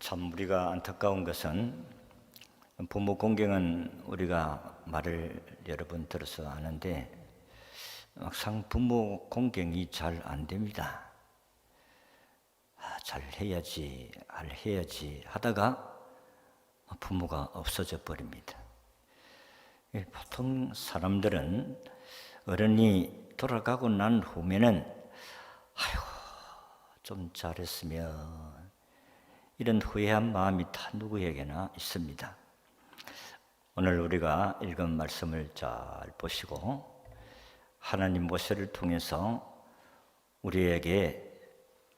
참 우리가 안타까운 것은 부모 공경은 우리가 말을 여러 번 들어서 아는데 막상 부모 공경이 잘 안 됩니다. 잘 해야지 하다가 부모가 없어져 버립니다. 보통 사람들은 어른이 돌아가고 난 후면은 아이고 좀 잘했으면 이런 후회한 마음이 다 누구에게나 있습니다. 오늘 우리가 읽은 말씀을 잘 보시고 하나님 모세를 통해서 우리에게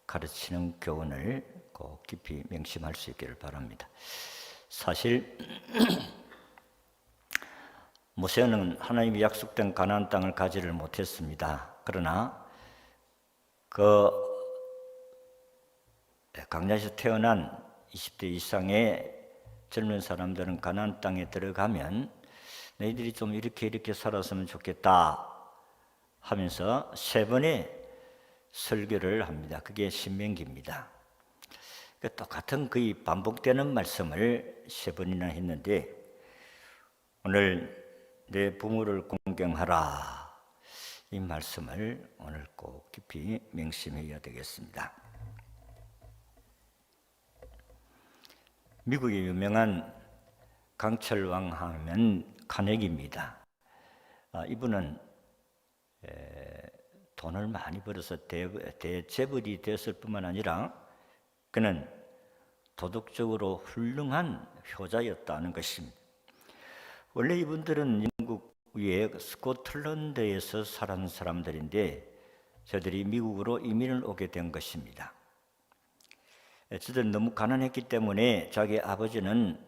가르치는 교훈을 꼭 깊이 명심할 수 있기를 바랍니다. 사실 모세는 하나님이 약속된 가나안 땅을 가지를 못했습니다. 그러나 그 광야에서 태어난 20대 이상의 젊은 사람들은 가나안 땅에 들어가면 너희들이 좀 이렇게 살았으면 좋겠다 하면서 3번의 설교를 합니다. 그게 신명기입니다. 똑같은 거의 반복되는 말씀을 3번이나 했는데 오늘 내 부모를 공경하라 이 말씀을 오늘 꼭 깊이 명심해야 되겠습니다. 미국의 유명한 강철왕 하면 카네기입니다. 이분은 돈을 많이 벌어서 대재벌이 됐을 뿐만 아니라 그는 도덕적으로 훌륭한 효자였다는 것입니다. 원래 이분들은 영국 위에 스코틀랜드에서 살았는 사람들인데 저들이 미국으로 이민을 오게 된 것입니다. 저들은 너무 가난했기 때문에 자기 아버지는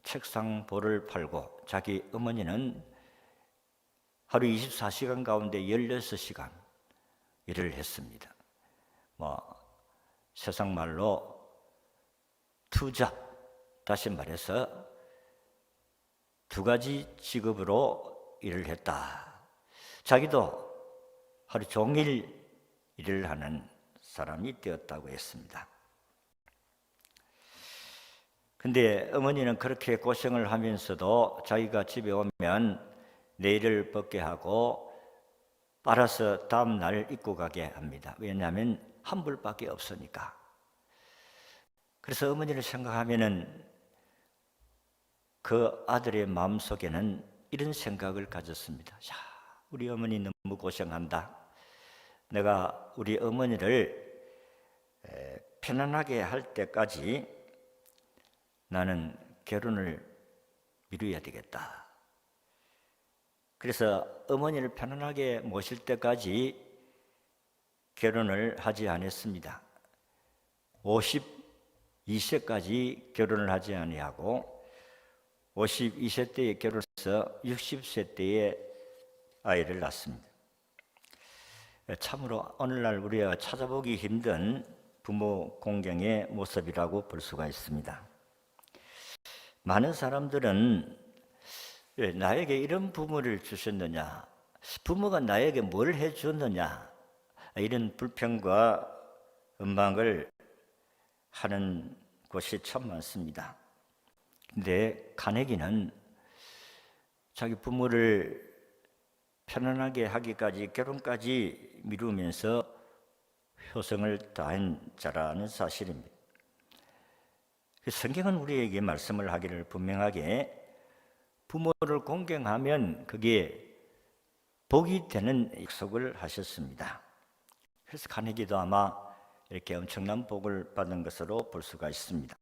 책상볼을 팔고 자기 어머니는 하루 24시간 가운데 16시간 일을 했습니다. 세상 말로 투잡, 다시 말해서 2가지 직업으로 일을 했다. 자기도 하루 종일 일을 하는 사람이 되었다고 했습니다. 근데 어머니는 그렇게 고생을 하면서도 자기가 집에 오면 내일을 벗게 하고 빨아서 다음 날 입고 가게 합니다. 왜냐하면 한 벌밖에 없으니까. 그래서 어머니를 생각하면은 그 아들의 마음속에는 이런 생각을 가졌습니다. 야, 우리 어머니 너무 고생한다. 내가 우리 어머니를 편안하게 할 때까지 나는 결혼을 미루어야 되겠다. 그래서 어머니를 편안하게 모실 때까지 결혼을 하지 않았습니다. 52세까지 결혼을 하지 아니하고 52세 때에 결혼해서 60세 때에 아이를 낳습니다. 참으로 오늘날 우리가 찾아보기 힘든 부모 공경의 모습이라고 볼 수가 있습니다. 많은 사람들은 나에게 이런 부모를 주셨느냐, 부모가 나에게 뭘 해주었느냐 이런 불평과 원망을 하는 곳이 참 많습니다. 근데 카네기는 자기 부모를 편안하게 하기까지 결혼까지 미루면서 효성을 다한 자라는 사실입니다. 성경은 우리에게 말씀을 하기를 분명하게 부모를 공경하면 그게 복이 되는 약속을 하셨습니다. 그래서 카네기도 아마 이렇게 엄청난 복을 받은 것으로 볼 수가 있습니다.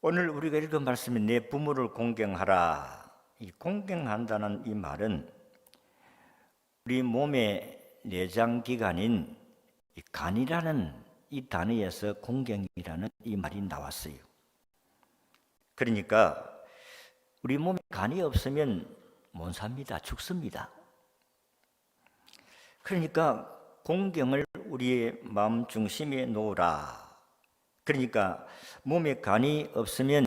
오늘 우리가 읽은 말씀이 내 부모를 공경하라. 이 공경한다는 이 말은 우리 몸의 내장기관인 이 간이라는 이 단어에서 공경이라는 이 말이 나왔어요. 그러니까 우리 몸에 간이 없으면 못 삽니다. 죽습니다. 그러니까 공경을 우리의 마음 중심에 놓으라. 그러니까 몸에 간이 없으면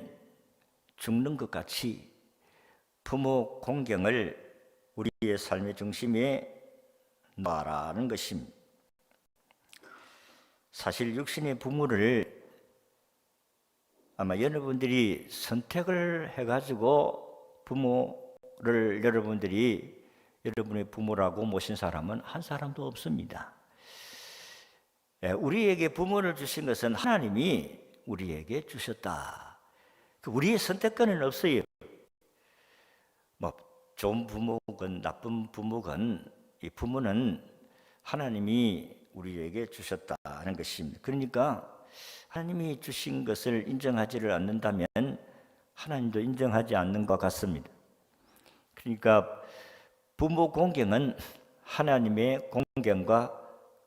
죽는 것 같이 부모 공경을 우리의 삶의 중심에 놓아라는 것입니다. 사실 육신의 부모를 아마 여러분들이 선택을 해가지고 부모를 여러분의 부모라고 모신 사람은 한 사람도 없습니다. 우리에게 부모를 주신 것은 하나님이 우리에게 주셨다. 우리의 선택권은 없어요. 뭐 좋은 부모건 나쁜 부모건 이 부모는 하나님이 우리에게 주셨다는 것입니다. 그러니까 하나님이 주신 것을 인정하지를 않는다면 하나님도 인정하지 않는 것 같습니다. 그러니까 부모 공경은 하나님의 공경과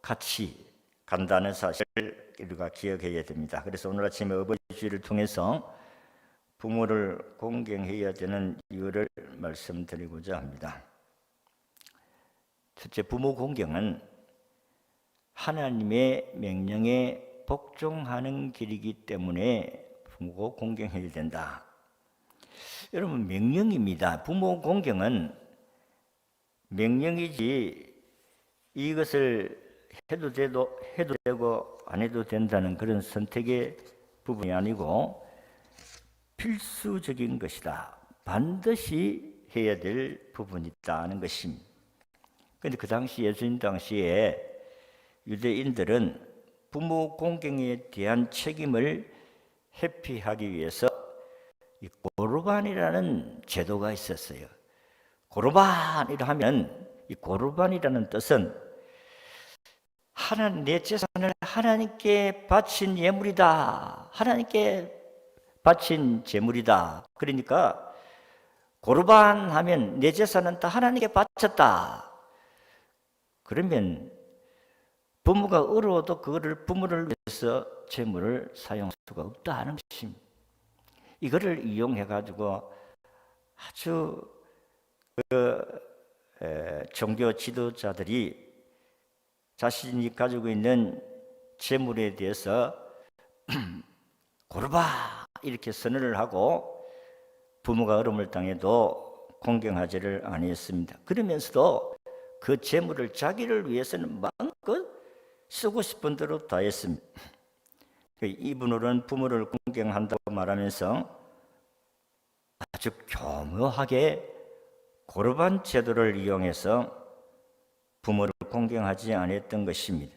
같이 간다는 사실을 우리가 기억해야 됩니다. 그래서 오늘 아침에 어버이 주일을 통해서 부모를 공경해야 되는 이유를 말씀드리고자 합니다. 첫째, 부모 공경은 하나님의 명령에 복종하는 길이기 때문에 부모 공경해야 된다. 여러분, 명령입니다. 부모 공경은 명령이지 이것을 해도 되고 안 해도 된다는 그런 선택의 부분이 아니고 필수적인 것이다. 반드시 해야 될 부분이 있다는 것입니다. 그런데 그 당시 예수님 당시에 유대인들은 부모 공경에 대한 책임을 회피하기 위해서 이 고르반이라는 제도가 있었어요. 고르반이라 하면 이 고르반이라는 뜻은 내 재산을 하나님께 바친 예물이다. 하나님께 바친 제물이다. 그러니까 고르반 하면 내 재산은 다 하나님께 바쳤다. 그러면 부모가 어려워도 그거를 부모를 위해서 제물을 사용할 수가 없다는 것입니다. 이거를 이용해 가지고 아주 종교 지도자들이 자신이 가지고 있는 재물에 대해서 고르바 이렇게 선언을 하고 부모가 어려움을 당해도 공경하지를 아니했습니다. 그러면서도 그 재물을 자기를 위해서는 마음껏 쓰고 싶은 대로 다 했습니다. 이분으로는 부모를 공경한다고 말하면서 아주 교묘하게 고르반 제도를 이용해서 부모를 공경하지 않았던 것입니다.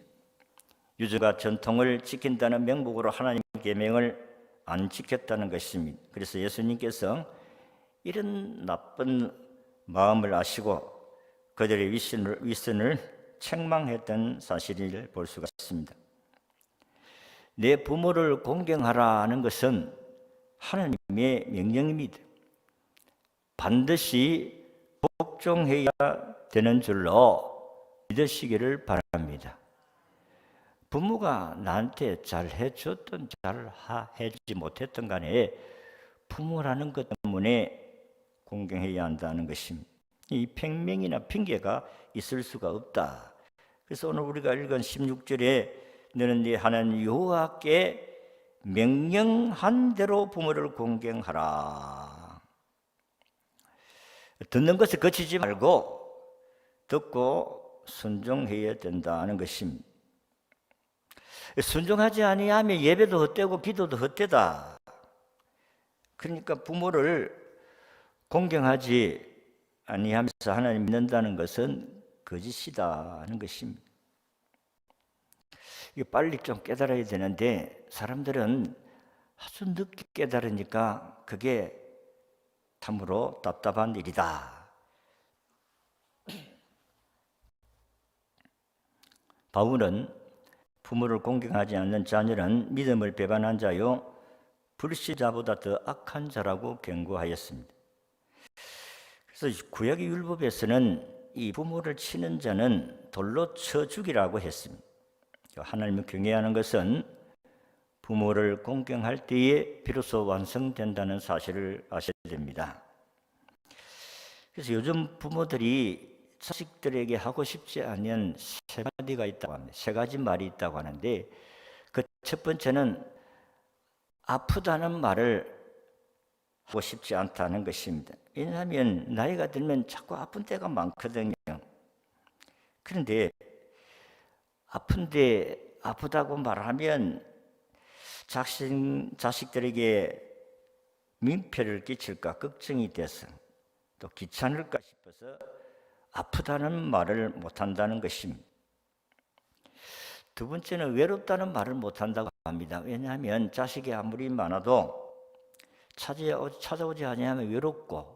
유저가 전통을 지킨다는 명목으로 하나님의 계명을 안 지켰다는 것입니다. 그래서 예수님께서 이런 나쁜 마음을 아시고 그들의 위선을 책망했던 사실을 볼 수가 있습니다. 내 부모를 공경하라는 것은 하나님의 명령입니다. 반드시 복종해야 되는 줄로 믿으시기를 바랍니다. 부모가 나한테 잘 해줬든 잘 해주지 못했든 간에 부모라는 것 때문에 공경해야 한다는 것입니다. 이 팽명이나 핑계가 있을 수가 없다. 그래서 오늘 우리가 읽은 16절에 너는 네 하나님 여호와께 명령한 대로 부모를 공경하라. 듣는 것을 거치지 말고 듣고 순종해야 된다는 것입니다. 순종하지 아니하면 예배도 헛되고 기도도 헛되다. 그러니까 부모를 공경하지 아니하면서 하나님 믿는다는 것은 거짓이다는 것입니다. 이거 빨리 좀 깨달아야 되는데 사람들은 아주 늦게 깨달으니까 그게 참으로 답답한 일이다. 바울은 부모를 공경하지 않는 자녀는 믿음을 배반한 자요 불신자보다 더 악한 자라고 경고하였습니다. 그래서 구약의 율법에서는 이 부모를 치는 자는 돌로 쳐 죽이라고 했습니다. 하나님을 경외하는 것은 부모를 공경할 때에 비로소 완성된다는 사실을 아셔야 됩니다. 그래서 요즘 부모들이 자식들에게 하고 싶지 않은 세 가지가 있다고 합니다. 세 가지 말이 있다고 하는데 그 첫 번째는 아프다는 말을 하고 싶지 않다는 것입니다. 왜냐하면 나이가 들면 자꾸 아픈 때가 많거든요. 그런데 아픈데 아프다고 말하면 자식들에게 민폐를 끼칠까 걱정이 돼서 또 귀찮을까 싶어서 아프다는 말을 못한다는 것입니다. 두 번째는 외롭다는 말을 못한다고 합니다. 왜냐하면 자식이 아무리 많아도 찾아오지 아니하면 외롭고,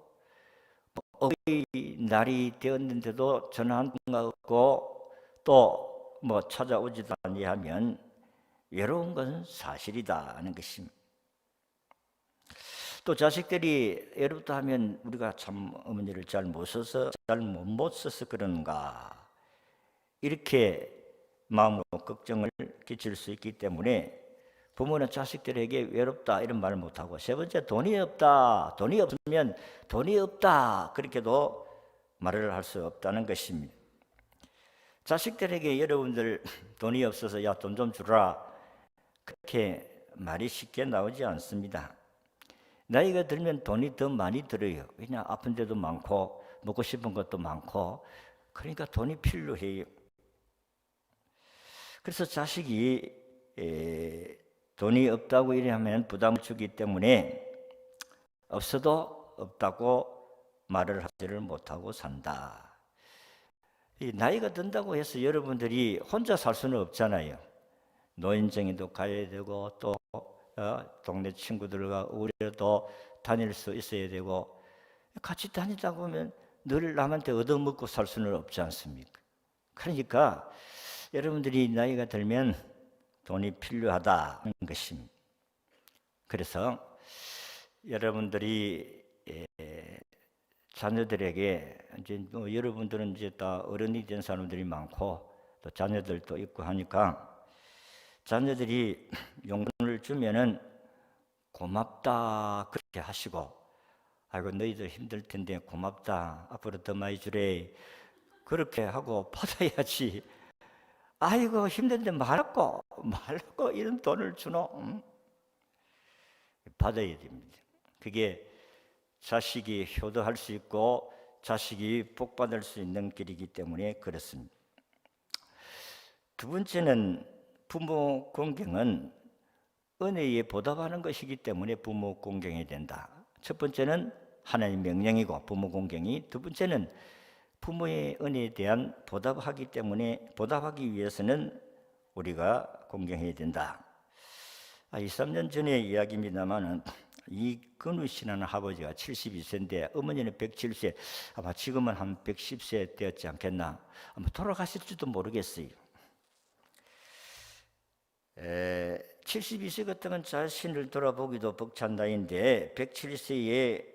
어린날이 되었는데도 전화 한 통가 없고 또 찾아오지도 아니하면 외로운 것은 사실이다는 것입니다. 또 자식들이 외롭다 하면 우리가 참 어머니를 잘 못 써서 그런가, 이렇게 마음으로 걱정을 끼칠 수 있기 때문에 부모는 자식들에게 외롭다 이런 말을 못하고, 세 번째, 돈이 없다, 돈이 없으면 돈이 없다, 그렇게도 말을 할 수 없다는 것입니다. 자식들에게 여러분들 돈이 없어서 야, 돈 좀 주라, 그렇게 말이 쉽게 나오지 않습니다. 나이가 들면 돈이 더 많이 들어요. 왜냐, 아픈 데도 많고 먹고 싶은 것도 많고, 그러니까 돈이 필요해요. 그래서 자식이 돈이 없다고 이러면 부담을 주기 때문에 없어도 없다고 말을 하지를 못하고 산다. 나이가 든다고 해서 여러분들이 혼자 살 수는 없잖아요. 노인정에도 가야 되고 또 동네 친구들과 우리도 다닐 수 있어야 되고, 같이 다니다 보면 늘 남한테 얻어먹고 살 수는 없지 않습니까? 그러니까 여러분들이 나이가 들면 돈이 필요하다는 것입니다. 그래서 여러분들이 자녀들에게, 이제 여러분들은 이제 다 어른이 된 사람들이 많고 또 자녀들도 있고 하니까, 자녀들이 용돈을 주면은 고맙다 그렇게 하시고, 아이고 너희들 힘들 텐데 고맙다, 앞으로 더 많이 주래, 그렇게 하고 받아야지. 아이고 힘든데 말고 이런 돈을 주노? 받아야 됩니다. 그게 자식이 효도할 수 있고 자식이 복받을 수 있는 길이기 때문에 그렇습니다. 두 번째는, 부모 공경은 은혜에 보답하는 것이기 때문에 부모 공경해야 된다. 첫 번째는 하나님 명령이고 부모 공경이, 두 번째는 부모의 은혜에 대한 보답하기 위해서는 우리가 공경해야 된다. 2, 3년 전의 이야기입니다만, 이근우 씨라는 아버지가 72세인데 어머니는 107세, 아마 지금은 한 110세 되었지 않겠나, 아마 돌아가실지도 모르겠어요. 72세 같으면 자신을 돌아보기도 벅찬 나이인데 107세에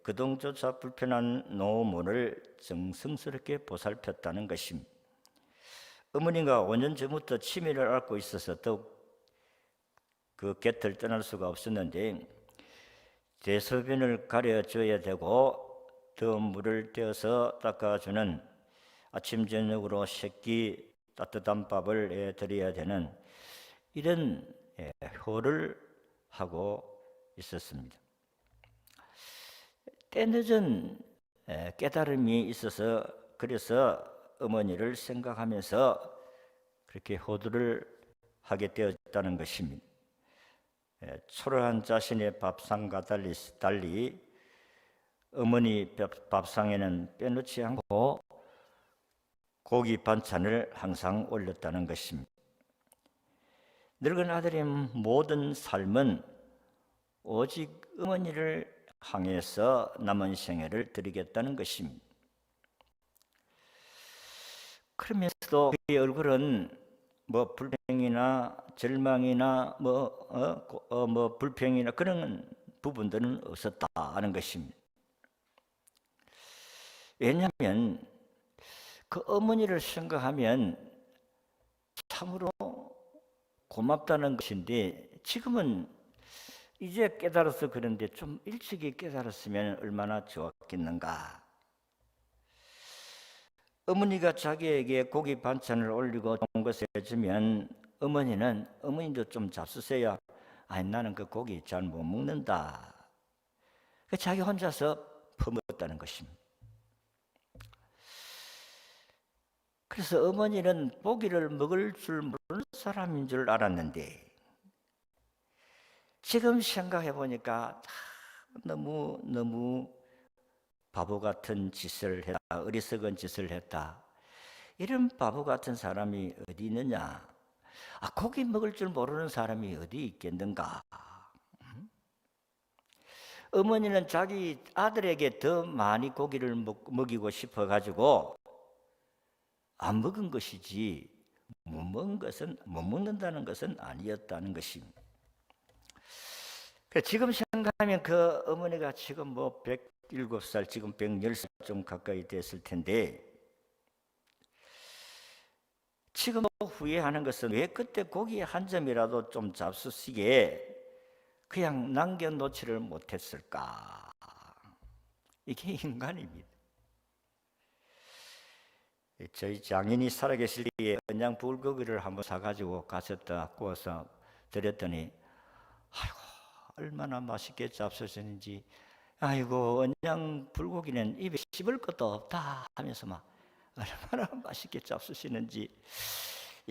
거동조차 불편한 노모를 정성스럽게 보살폈다는 것입니다. 어머니가 5년 전부터 치매를 앓고 있어서 더욱 그 곁을 떠날 수가 없었는데, 대소변을 가려줘야 되고 더 물을 떼어서 닦아주는, 아침 저녁으로 새끼 따뜻한 밥을 드려야 되는 이런 효를 하고 있었습니다. 때늦은 깨달음이 있어서, 그래서 어머니를 생각하면서 그렇게 효도를 하게 되었다는 것입니다. 초라한 자신의 밥상과 달리 어머니 밥상에는 빼놓지 않고 고기 반찬을 항상 올렸다는 것입니다. 늙은 아들의 모든 삶은 오직 어머니를 향해서 남은 생애를 드리겠다는 것입니다. 그러면서도 그의 얼굴은 불평이나 절망이나 불평이나 그런 부분들은 없었다는 것입니다. 왜냐하면 그 어머니를 생각하면 참으로 고맙다는 것인데, 지금은 이제 깨달아서 그런데 좀 일찍이 깨달았으면 얼마나 좋았겠는가. 어머니가 자기에게 고기 반찬을 올리고 좋은 것을 해주면 어머니도 좀 잡수세요. 아니, 나는 그 고기 잘 못 먹는다. 자기 혼자서 퍼먹었다는 것입니다. 그래서 어머니는 고기를 먹을 줄 모르는 사람인 줄 알았는데, 지금 생각해 보니까 너무 바보 같은 짓을 했다, 어리석은 짓을 했다. 이런 바보 같은 사람이 어디 있느냐? 고기 먹을 줄 모르는 사람이 어디 있겠는가? 어머니는 자기 아들에게 더 많이 고기를 먹이고 싶어 가지고 안 먹은 것이지 못 먹는다는 것은 아니었다는 것입니다. 지금 생각하면 그 어머니가 지금 뭐 107살, 지금 110살 좀 가까이 됐을 텐데, 지금 후회하는 것은 왜 그때 고기 한 점이라도 좀 잡수시게 그냥 남겨놓지를 못했을까? 이게 인간입니다. 저희 장인이 살아계실 때에 언양 불고기를 한번 사가지고 가셨다 구워서 드렸더니, 아이고 얼마나 맛있게 잡수셨는지, 아이고 언양 불고기는 입에 씹을 것도 없다 하면서 막 얼마나 맛있게 잡수시는지.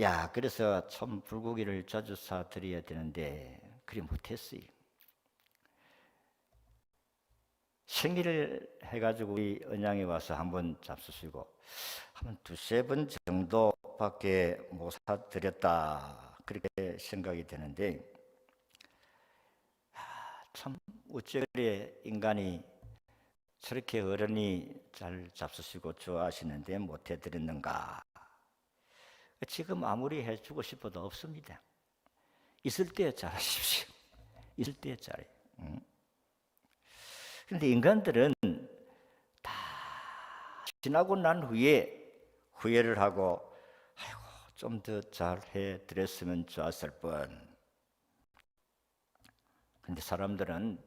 야, 그래서 참 불고기를 자주 사드려야 되는데 그리 못했어요. 생일을 해가지고 우리 언양에 와서 한번 잡수시고 한 두세 번 정도밖에 못 사드렸다, 그렇게 생각이 되는데, 참 어째 인간이 저렇게 어른이 잘 잡수시고 좋아하시는데 못 해드렸는가? 지금 아무리 해주고 싶어도 없습니다. 있을 때 잘하십시오. 있을 때 잘해. 그런데 인간들은 다 지나고 난 후에 후회를 하고, 아이고 좀 더 잘해 드렸으면 좋았을 뻔. 그런데 사람들은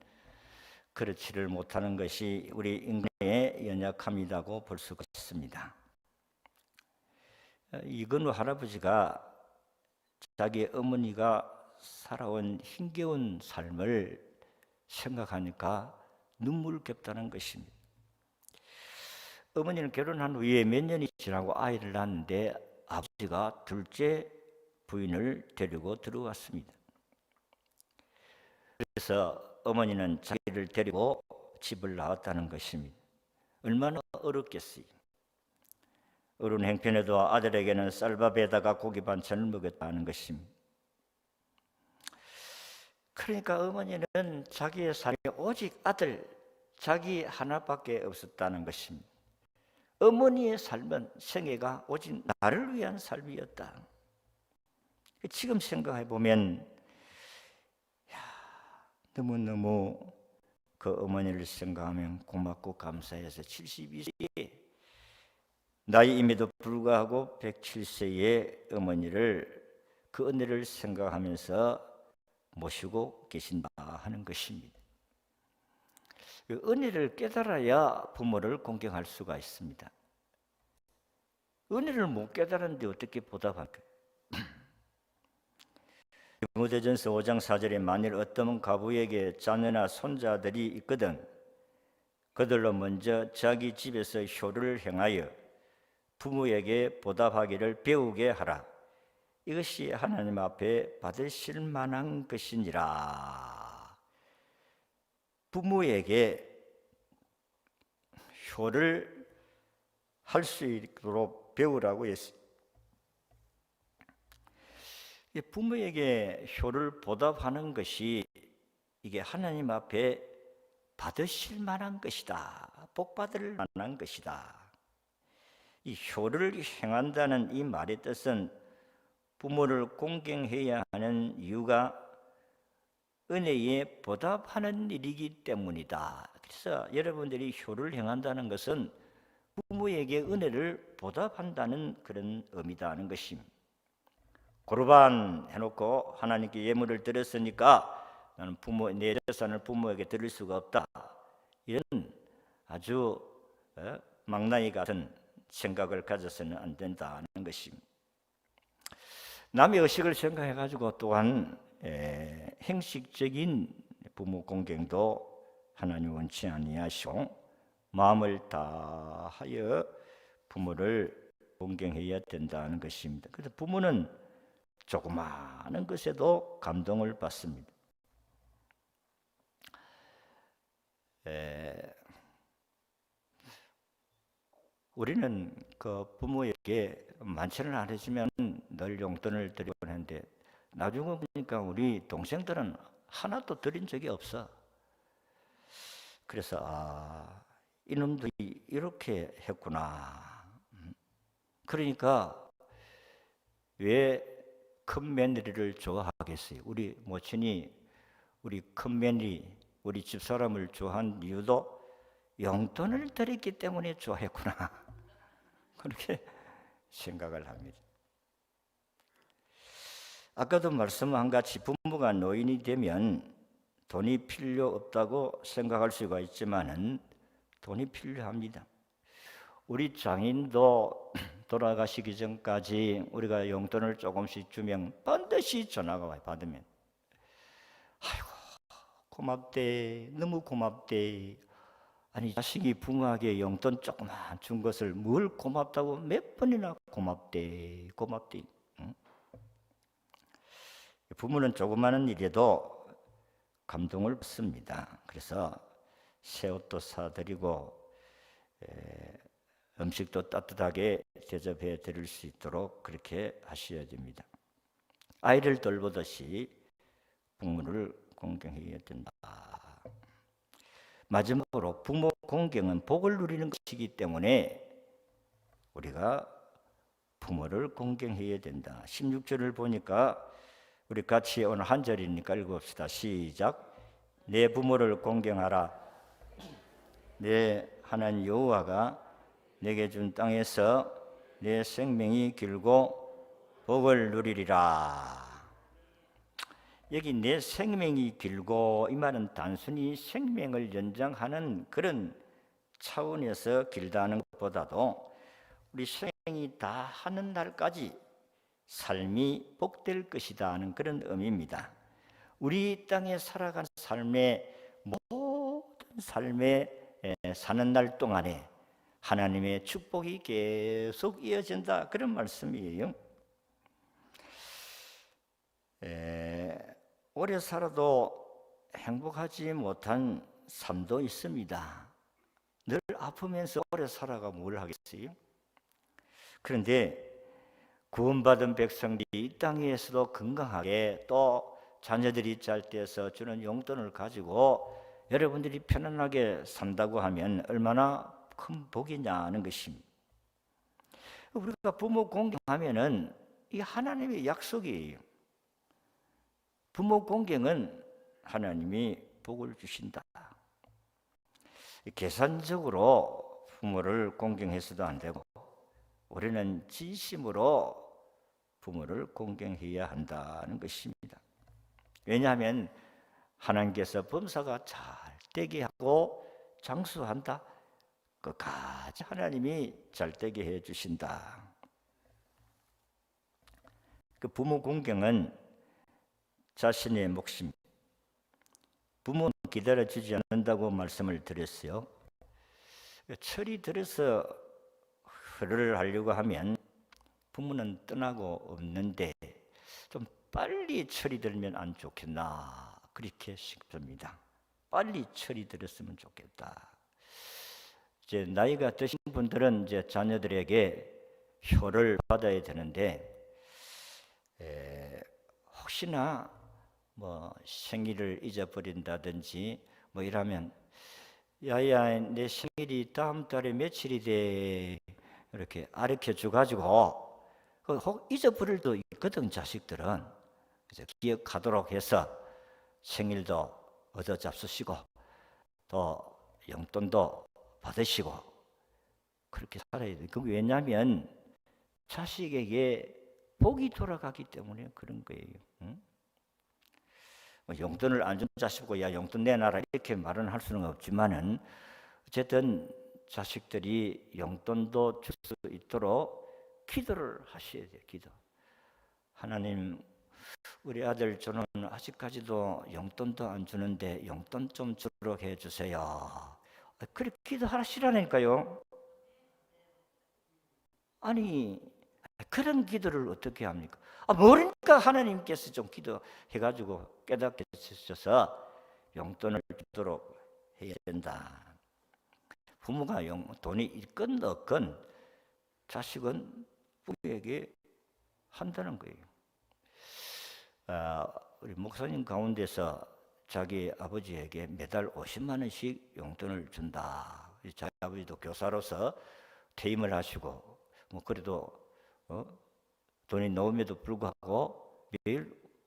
그렇지를 못하는 것이 우리 인간의 연약함이라고 볼 수가 있습니다. 이건우 할아버지가 자기 어머니가 살아온 힘겨운 삶을 생각하니까 눈물겹다는 것입니다. 어머니는 결혼한 후에 몇 년이 지나고 아이를 낳았는데 아버지가 둘째 부인을 데리고 들어왔습니다. 그래서 어머니는 자기를 데리고 집을 나왔다는 것입니다. 얼마나 어렵겠어요. 어른 행편에도 아들에게는 쌀밥에다가 고기 반찬을 먹였다는 것입니다. 그러니까 어머니는 자기의 삶이 오직 아들, 자기 하나밖에 없었다는 것입니다. 어머니의 삶은, 생애가 오직 나를 위한 삶이었다. 지금 생각해 보면 너무너무 그 어머니를 생각하면 고맙고 감사해서 72세에 나이임에도 불구하고 107세의 어머니를, 그 은혜를 생각하면서 모시고 계신다 하는 것입니다. 그 은혜를 깨달아야 부모를 공경할 수가 있습니다. 은혜를 못 깨달았는데 어떻게 보답할까요? 디모데전서 5장 4절에 만일 어떤 가부에게 자녀나 손자들이 있거든 그들로 먼저 자기 집에서 효를 행하여 부모에게 보답하기를 배우게 하라. 이것이 하나님 앞에 받으실 만한 것이니라. 부모에게 효를 할 수 있도록 배우라고 했습니다. 부모에게 효를 보답하는 것이 이게 하나님 앞에 받으실 만한 것이다, 복받을 만한 것이다. 이 효를 행한다는 이 말의 뜻은 부모를 공경해야 하는 이유가 은혜에 보답하는 일이기 때문이다. 그래서 여러분들이 효를 행한다는 것은 부모에게 은혜를 보답한다는 그런 의미다 하는 것입니다. 고르반 해놓고 하나님께 예물을 드렸으니까 나는 내 재산을 부모에게 드릴 수가 없다, 이런 아주 망나니 같은 생각을 가져서는 안 된다는 것입니다. 남의 의식을 생각해 가지고 또한 형식적인 부모 공경도 하나님 원치 아니하시고 마음을 다하여 부모를 공경해야 된다는 것입니다. 그래서 부모는 조그마한 것에도 감동을 받습니다. 우리는 그 부모에게 많지는 않으시면 늘 용돈을 드리곤 했는데 나중에 보니까 우리 동생들은 하나도 드린 적이 없어. 그래서 이놈들이 이렇게 했구나. 그러니까 왜 큰 며느리를 좋아하겠어요? 우리 모친이 우리 큰 며느리, 우리 집사람을 좋아한 이유도 용돈을 드렸기 때문에 좋아했구나. 그렇게 생각을 합니다. 아까도 말씀한 같이 부모가 노인이 되면 돈이 필요 없다고 생각할 수가 있지만은 돈이 필요합니다. 우리 장인도 돌아가시기 전까지 우리가 용돈을 조금씩 주면 반드시 전화가 와요. 받으면 아이고 고맙대, 너무 고맙대. 아니 자식이 부모에게 용돈 조금만 준 것을 뭘 고맙다고 몇 번이나 고맙대, 고맙대. 응? 부모는 조그마한 일에도 감동을 받습니다. 그래서 새 옷도 사드리고 음식도 따뜻하게 대접해 드릴 수 있도록 그렇게 하셔야 됩니다. 아이를 돌보듯이 부모를 공경해야 된다. 마지막으로 부모 공경은 복을 누리는 것이기 때문에 우리가 부모를 공경해야 된다. 16절을 보니까 우리 같이 오늘 한 절이니까 읽읍시다. 시작. 내 부모를 공경하라. 내 하나님 여호와가 내게 준 땅에서 내 생명이 길고 복을 누리리라. 여기 내 생명이 길고 이 말은 단순히 생명을 연장하는 그런 차원에서 길다는 것보다도 우리 생명이 다 하는 날까지 삶이 복될 것이다 하는 그런 의미입니다. 우리 땅에 살아가는 삶의 모든 삶에 사는 날 동안에 하나님의 축복이 계속 이어진다 그런 말씀이에요. 오래 살아도 행복하지 못한 삶도 있습니다. 늘 아프면서 오래 살아가 뭘 하겠어요? 그런데 구원받은 백성들이 이 땅에서도 건강하게 또 자녀들이 잘 돼서 주는 용돈을 가지고 여러분들이 편안하게 산다고 하면 얼마나 큰 복이냐는 것입니다. 우리가 부모 공경하면은 이 하나님의 약속이에요. 부모 공경은 하나님이 복을 주신다. 계산적으로 부모를 공경해서도 안 되고 우리는 진심으로 부모를 공경해야 한다는 것입니다. 왜냐하면 하나님께서 범사가 잘 되게 하고 장수한다. 끝까지 하나님이 잘 되게 해 주신다. 그 부모 공경은 자신의 몫입니다. 부모는 기다려주지 않는다고 말씀을 드렸어요. 철이 들어서 흐를 하려고 하면 부모는 떠나고 없는데 좀 빨리 철이 들면 안 좋겠나 그렇게 싶습니다. 빨리 철이 들었으면 좋겠다. 이제 나이가 드신 분들은 이제 자녀들에게 효를 받아야 되는데 혹시나 뭐 생일을 잊어버린다든지 뭐 이러면 야야 내 생일이 다음 달에 며칠이 돼 이렇게 가르쳐 가지고 혹 잊어버릴 도 있거든. 자식들은 그래서 기억하도록 해서 생일도 얻어 잡수시고 또 용돈도 받으시고 그렇게 살아야 돼. 그 왜냐하면 자식에게 복이 돌아가기 때문에 그런 거예요. 응? 용돈을 안 준 자식고 야 용돈 내놔라 이렇게 말은 할 수는 없지만은 어쨌든 자식들이 용돈도 줄 수 있도록 기도를 하셔야 돼요. 기도. 하나님 우리 아들 저는 아직까지도 용돈도 안 주는데 용돈 좀 주도록 해주세요. 그렇게 기도하시라니까요. 아니 그런 기도를 어떻게 합니까? 모르니까 하나님께서 좀 기도해가지고 깨닫게 해주셔서 용돈을 주도록 해야 된다. 부모가 돈이 있건 없건 자식은 부모에게 한다는 거예요. 우리 목사님 가운데서 자기 아버지에게 매달 50만 원씩 용돈을 준다. 자기 아버지도 교사로서 퇴임을 하시고 그래도 돈이 나옴에도 불구하고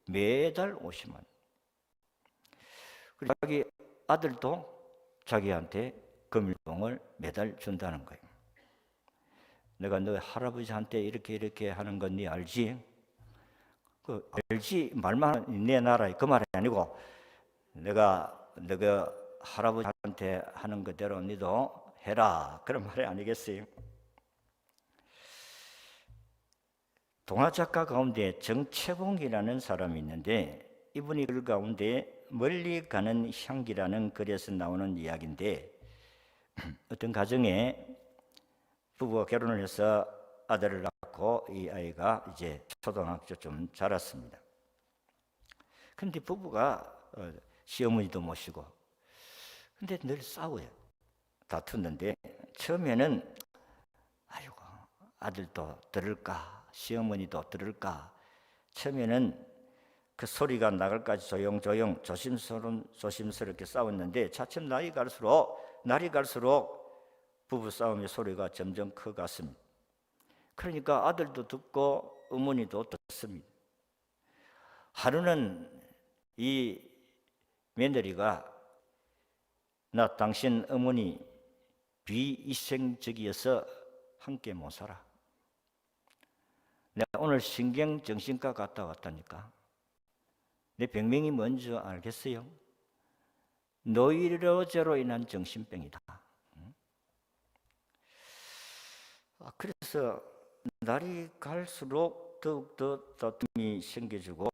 매달 50만 원. 그리고 자기 아들도 자기한테 금일봉을 매달 준다는 거예요. 내가 너 할아버지한테 이렇게 하는 건 네 알지? 알지 말만 내 나라에 그 말이 아니고 내가 할아버지한테 하는 그대로 너도 해라 그런 말이 아니겠어요? 동화작가 가운데 정채봉이라는 사람이 있는데 이분이 글 가운데 멀리 가는 향기라는 글에서 나오는 이야기인데 어떤 가정에 부부가 결혼을 해서 아들을 낳고 이 아이가 이제 초등학교쯤 자랐습니다. 그런데 부부가 시어머니도 모시고 근데 늘 싸워요. 다투는데 처음에는 아이고 아들도 들을까 시어머니도 들을까 처음에는 그 소리가 나갈까지 조용조용 조심스럽게 싸웠는데 차츰 날이 갈수록 부부 싸움의 소리가 점점 커갔습니다. 그러니까 아들도 듣고 어머니도 듣습니다. 하루는 이 며느리가 나 당신 어머니 비위생적이어서 함께 못 살아. 내가 오늘 신경정신과 갔다 왔다니까. 내 병명이 뭔지 알겠어요? 노이로제로 인한 정신병이다. 그래서 날이 갈수록 더욱더 다툼이 생겨지고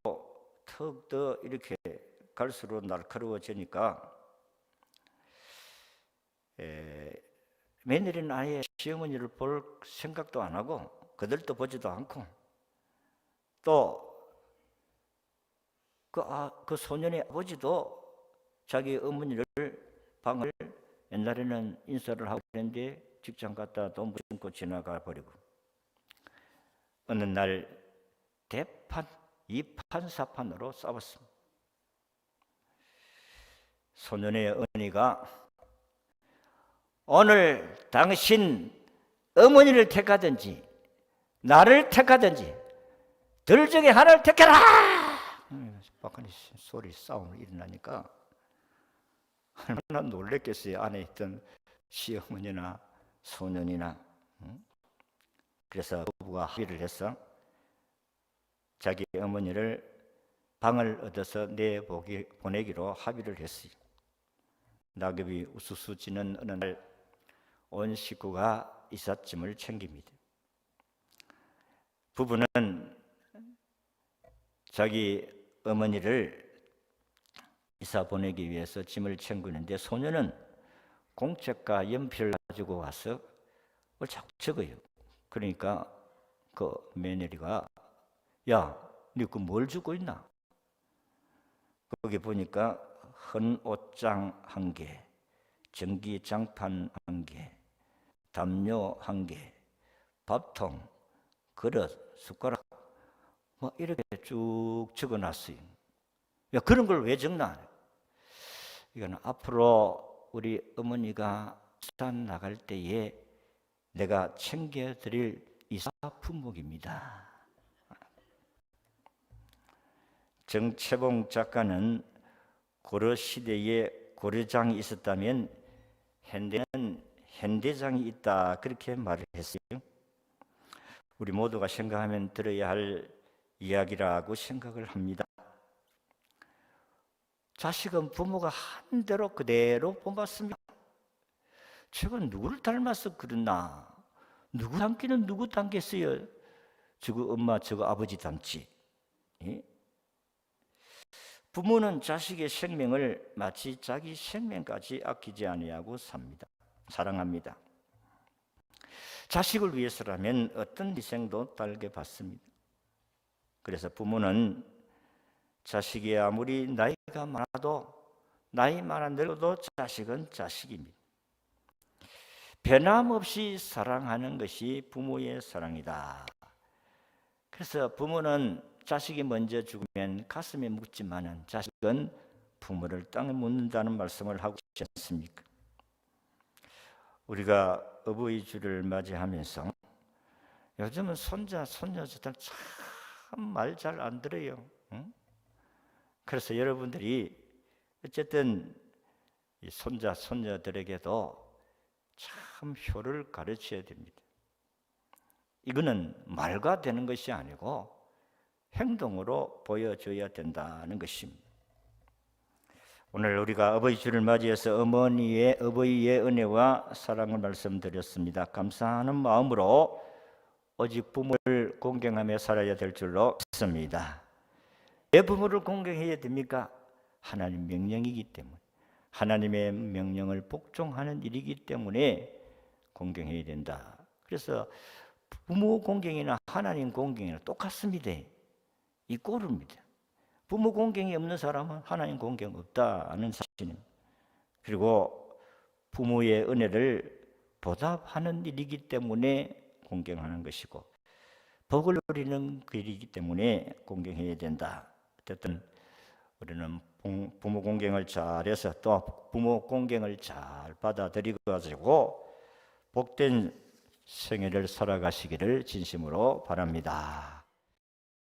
더욱더 이렇게 갈수록 날카로워지니까 며느리는 아예 시어머니를 볼 생각도 안 하고 그들도 보지도 않고 또 그 소년의 아버지도 자기 어머니를 방을 옛날에는 인사를 하고 그랬는데 직장 갔다 돈 무심코 지나가 버리고 어느 날 대판, 이판사판으로 싸웠습니다. 소년의 어머니가 오늘 당신 어머니를 택하든지 나를 택하든지 둘 중에 하나를 택해라! 박하니 소리 싸움이 일어나니까 얼마나 놀랬겠어요. 안에 있던 시어머니나 소년이나. 그래서 부부가 합의를 해서 자기 어머니를 방을 얻어서 보내기로 합의를 했어요. 낙엽이 우수수 지는 어느 날 온 식구가 이삿짐을 챙깁니다. 부부는 자기 어머니를 이사 보내기 위해서 짐을 챙기는데 소녀는 공책과 연필을 가지고 와서 뭘 자꾸 적어요. 그러니까 그 며느리가 야, 너 그 뭘 적고 있나? 거기 보니까 헌 옷장 1개, 전기장판 1개, 담요 1개, 밥통, 그릇, 숟가락 뭐 이렇게 쭉 적어놨어요. 야, 그런 걸 왜 적나? 이거는 앞으로 우리 어머니가 산 나갈 때에 내가 챙겨드릴 이사 품목입니다. 정채봉 작가는 고려 시대에 고려장이 있었다면 현대는 현대장이 있다 그렇게 말을 했어요. 우리 모두가 생각하면 들어야 할 이야기라고 생각을 합니다. 자식은 부모가 한 대로 그대로 본받습니다. 저건 누구를 닮아서 그러나? 누구 닮기는 누구 닮겠어요? 저거 엄마 저거 아버지 닮지. 예? 부모는 자식의 생명을 마치 자기 생명까지 아끼지 아니하고 삽니다. 사랑합니다. 자식을 위해서라면 어떤 희생도 달게 받습니다. 그래서 부모는 자식이 아무리 나이가 많아도 나이 많아 늙어도 자식은 자식입니다. 변함없이 사랑하는 것이 부모의 사랑이다. 그래서 부모는 자식이 먼저 죽으면 가슴에 묻지만은 자식은 부모를 땅에 묻는다는 말씀을 하고 있지 않습니까? 우리가 어버이 주를 맞이하면서 요즘은 손자, 손녀들 참 말 잘 안 들어요. 응? 그래서 여러분들이 어쨌든 이 손자, 손녀들에게도 참 효를 가르쳐야 됩니다. 이거는 말과 되는 것이 아니고 행동으로 보여줘야 된다는 것입니다. 오늘 우리가 어버이 주를 맞이해서 어버이의 은혜와 사랑을 말씀드렸습니다. 감사하는 마음으로 오직 부모를 공경하며 살아야 될 줄로 믿습니다. 왜 부모를 공경해야 됩니까? 하나님 명령이기 때문에, 하나님의 명령을 복종하는 일이기 때문에 공경해야 된다. 그래서 부모 공경이나 하나님 공경이나 똑같습니다. 이 꼴입니다. 부모 공경이 없는 사람은 하나님 공경 없다는 사실입니다. 그리고 부모의 은혜를 보답하는 일이기 때문에 공경하는 것이고, 복을 누리는 일이기 때문에 공경해야 된다. 어쨌든 우리는 부모 공경을 잘해서 또 부모 공경을 잘 받아들이고 가지고 복된 생애를 살아가시기를 진심으로 바랍니다.